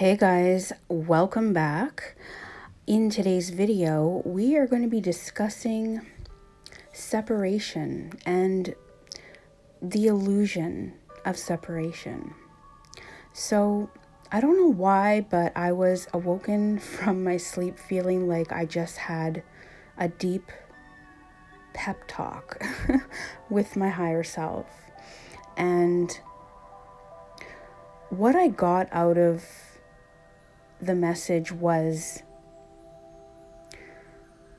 Hey guys, welcome back. In today's video, we are going to be discussing separation and the illusion of separation. So, I don't know why, but I was awoken from my sleep feeling like I just had a deep pep talk with my higher self. And what I got out of the message was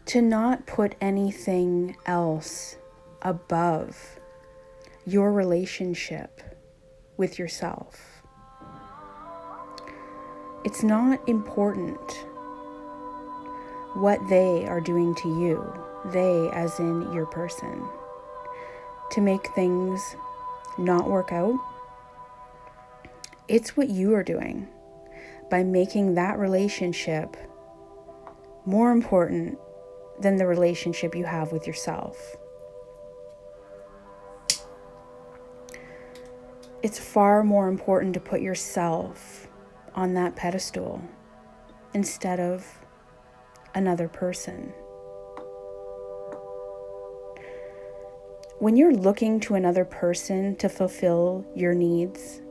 to not put anything else above your relationship with yourself. It's not important what they are doing to you, they as in your person, to make things not work out. It's what you are doing by making that relationship more important than the relationship you have with yourself. It's far more important to put yourself on that pedestal instead of another person. When you're looking to another person to fulfill your needs,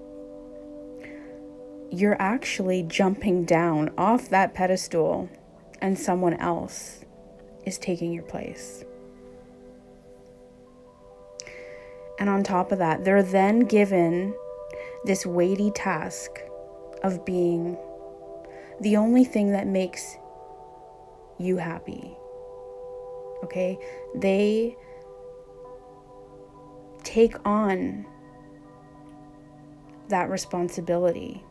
you're actually jumping down off that pedestal and someone else is taking your place. And on top of that, they're then given this weighty task of being the only thing that makes you happy. Okay? They take on that responsibility,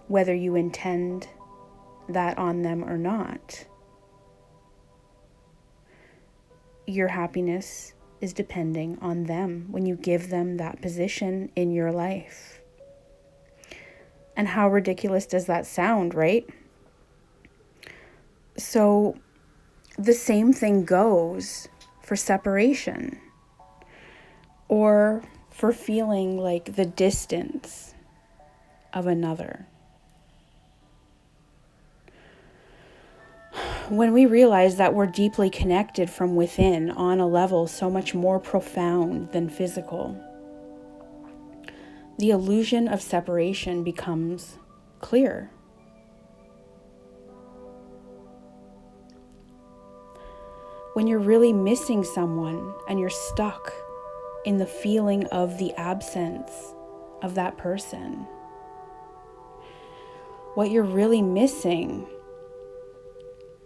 whether you intend that on them or not. Your happiness is depending on them when you give them that position in your life. And how ridiculous does that sound, right? So the same thing goes for separation or for feeling like the distance of another. When we realize that we're deeply connected from within on a level so much more profound than physical, the illusion of separation becomes clear. When you're really missing someone and you're stuck in the feeling of the absence of that person, what you're really missing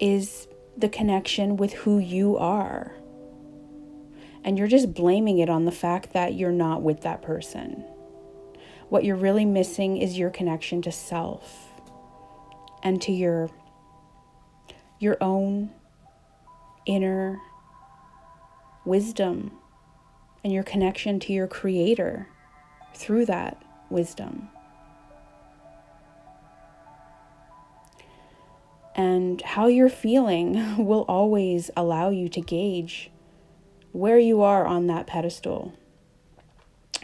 is the connection with who you are. And you're just blaming it on the fact that you're not with that person. What you're really missing is your connection to self and to your own inner wisdom and your connection to your creator through that wisdom. And how you're feeling will always allow you to gauge where you are on that pedestal.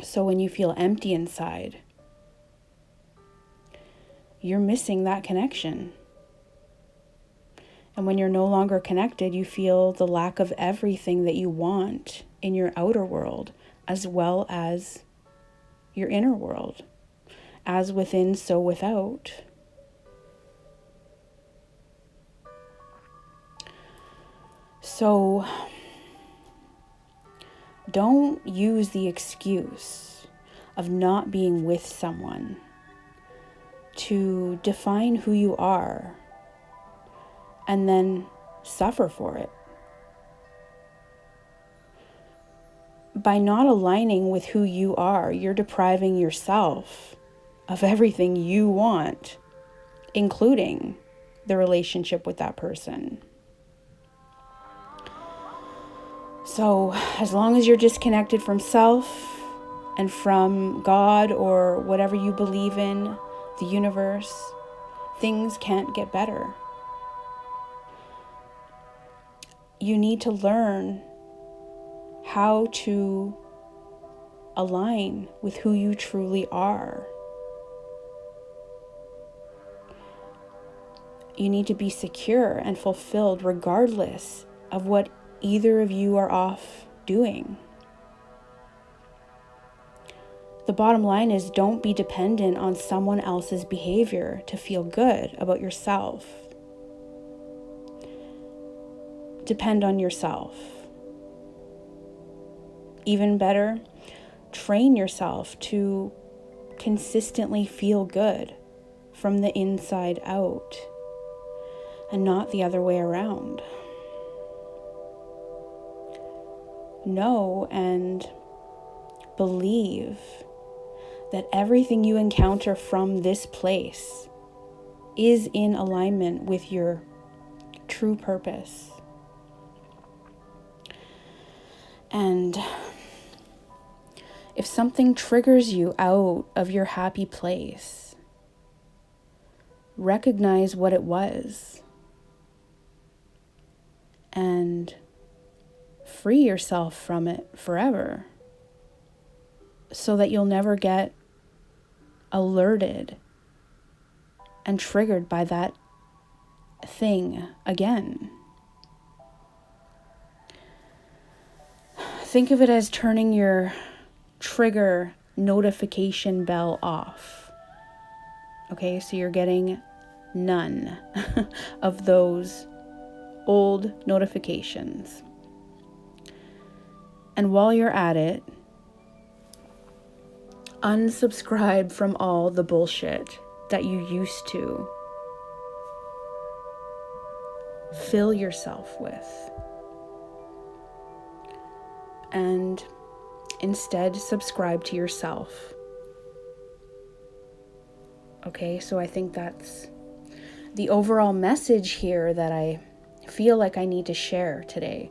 So when you feel empty inside, you're missing that connection. And when you're no longer connected, you feel the lack of everything that you want in your outer world, as well as your inner world. As within, so without. So don't use the excuse of not being with someone to define who you are and then suffer for it. By not aligning with who you are, you're depriving yourself of everything you want, including the relationship with that person. So as long as you're disconnected from self and from God or whatever you believe in, the universe, things can't get better. You need to learn how to align with who you truly are You need to be secure and fulfilled regardless of what either of you are off doing. The bottom line is, don't be dependent on someone else's behavior to feel good about yourself. Depend on yourself. Even better, train yourself to consistently feel good from the inside out and not the other way around. Know and believe that everything you encounter from this place is in alignment with your true purpose. And if something triggers you out of your happy place, recognize what it was and free yourself from it forever so that you'll never get alerted and triggered by that thing again. Think of it as turning your trigger notification bell off. Okay, so you're getting none of those old notifications. And while you're at it, unsubscribe from all the bullshit that you used to fill yourself with. And instead, subscribe to yourself. Okay, so I think that's the overall message here that I feel like I need to share today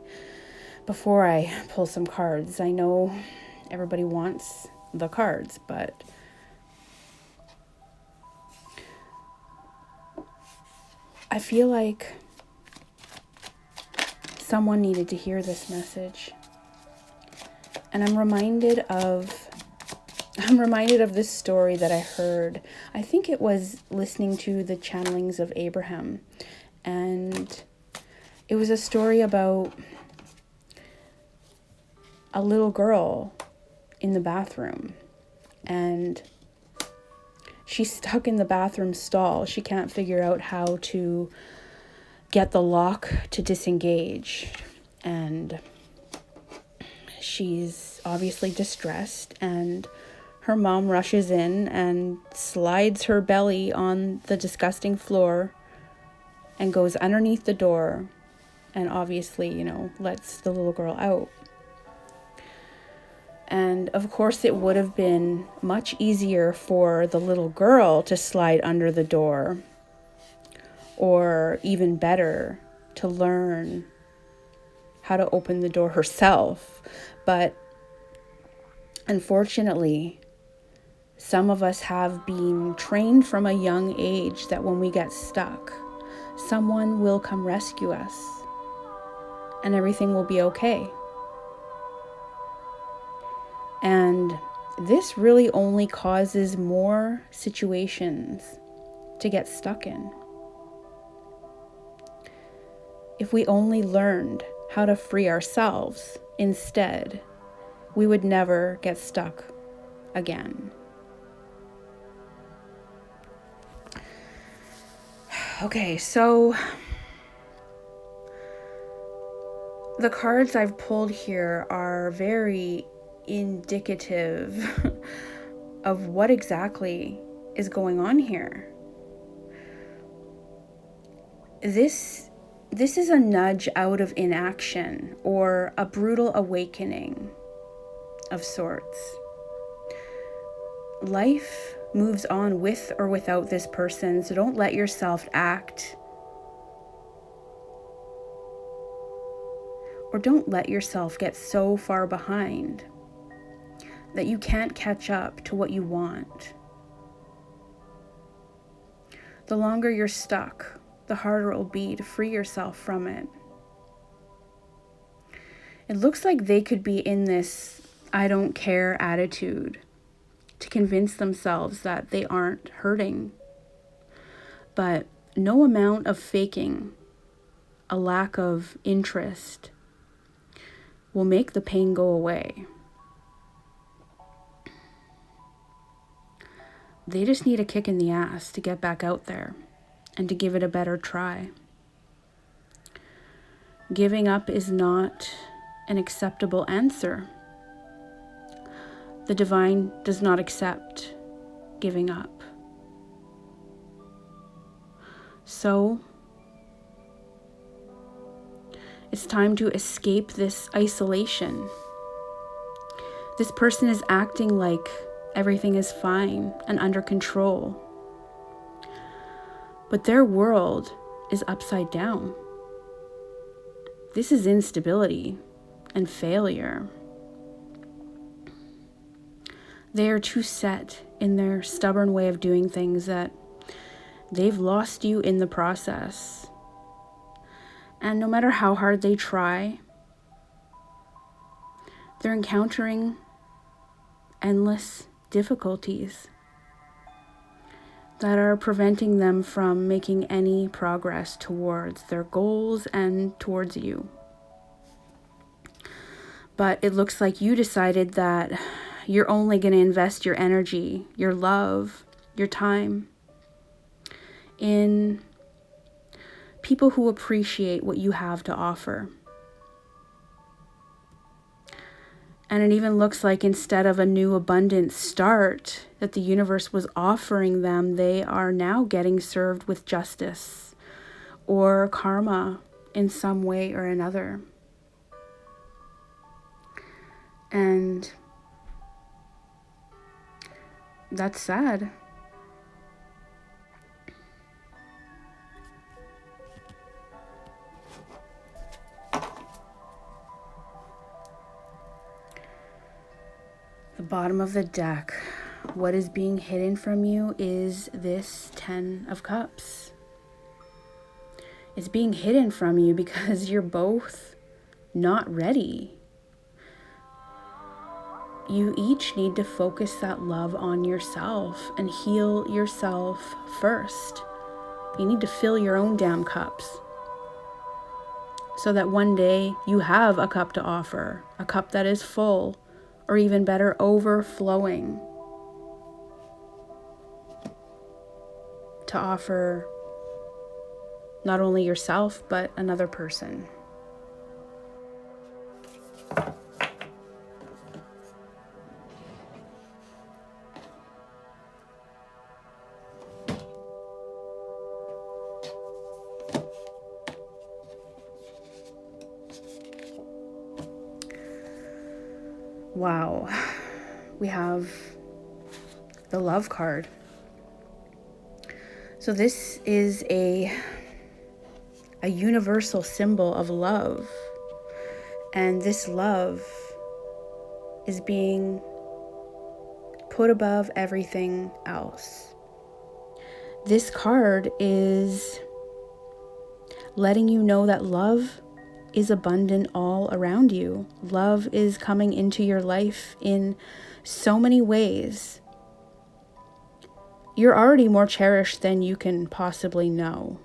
before I pull some cards. I know everybody wants the cards, but I feel like someone needed to hear this message. And I'm reminded of this story that I heard. I think it was listening to the channelings of Abraham. And it was a story about a little girl in the bathroom. And she's stuck in the bathroom stall. She can't figure out how to get the lock to disengage. And she's obviously distressed, and her mom rushes in and slides her belly on the disgusting floor and goes underneath the door and obviously, lets the little girl out. And of course, it would have been much easier for the little girl to slide under the door, or even better, to learn how to open the door herself. But unfortunately, some of us have been trained from a young age that when we get stuck, someone will come rescue us and everything will be okay. And this really only causes more situations to get stuck in. If we only learned how to free ourselves instead, we would never get stuck again. Okay, so the cards I've pulled here are very indicative of what exactly is going on here. This is a nudge out of inaction or a brutal awakening of sorts. Life moves on with or without this person, so don't let yourself act, or don't let yourself get so far behind that you can't catch up to what you want. The longer you're stuck, the harder it will be to free yourself from it. It looks like they could be in this I don't care attitude to convince themselves that they aren't hurting. But no amount of faking, a lack of interest, will make the pain go away. They just need a kick in the ass to get back out there and to give it a better try. Giving up is not an acceptable answer. The divine does not accept giving up. So, it's time to escape this isolation. This person is acting like everything is fine and under control, but their world is upside down. This is instability and failure. They are too set in their stubborn way of doing things that they've lost you in the process. And no matter how hard they try, they're encountering endless difficulties that are preventing them from making any progress towards their goals and towards you. But it looks like you decided that you're only going to invest your energy, your love, your time in people who appreciate what you have to offer. And it even looks like instead of a new abundant start that the universe was offering them, they are now getting served with justice or karma in some way or another. And that's sad. The bottom of the deck, what is being hidden from you is this 10 of Cups. It's being hidden from you because you're both not ready. You each need to focus that love on yourself and heal yourself first. You need to fill your own damn cups so that one day you have a cup to offer, a cup that is full, or even better, overflowing, to offer not only yourself, but another person. Wow, we have the Love card. So this is a universal symbol of love. And this love is being put above everything else. This card is letting you know that love is abundant all around you. Love is coming into your life in so many ways. You're already more cherished than you can possibly know.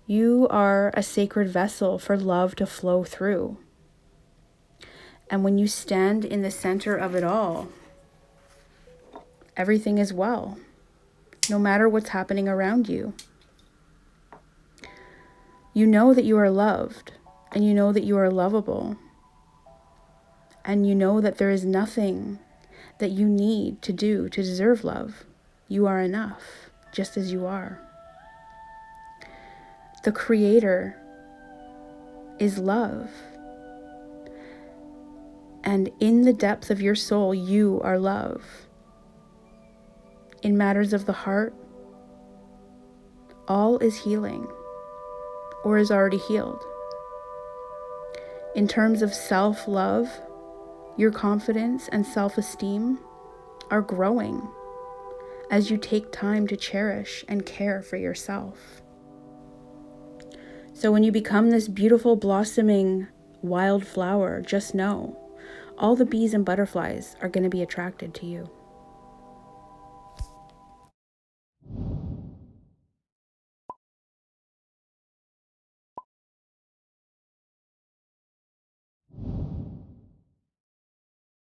You are a sacred vessel for love to flow through. And when you stand in the center of it all, everything is well, no matter what's happening around you. You know that you are loved, and you know that you are lovable, and you know that there is nothing that you need to do to deserve love. You are enough, just as you are. The Creator is love. And in the depth of your soul, you are love. In matters of the heart, all is healing, or is already healed. In terms of self-love, your confidence and self-esteem are growing as you take time to cherish and care for yourself. So when you become this beautiful, blossoming wildflower, just know all the bees and butterflies are going to be attracted to you.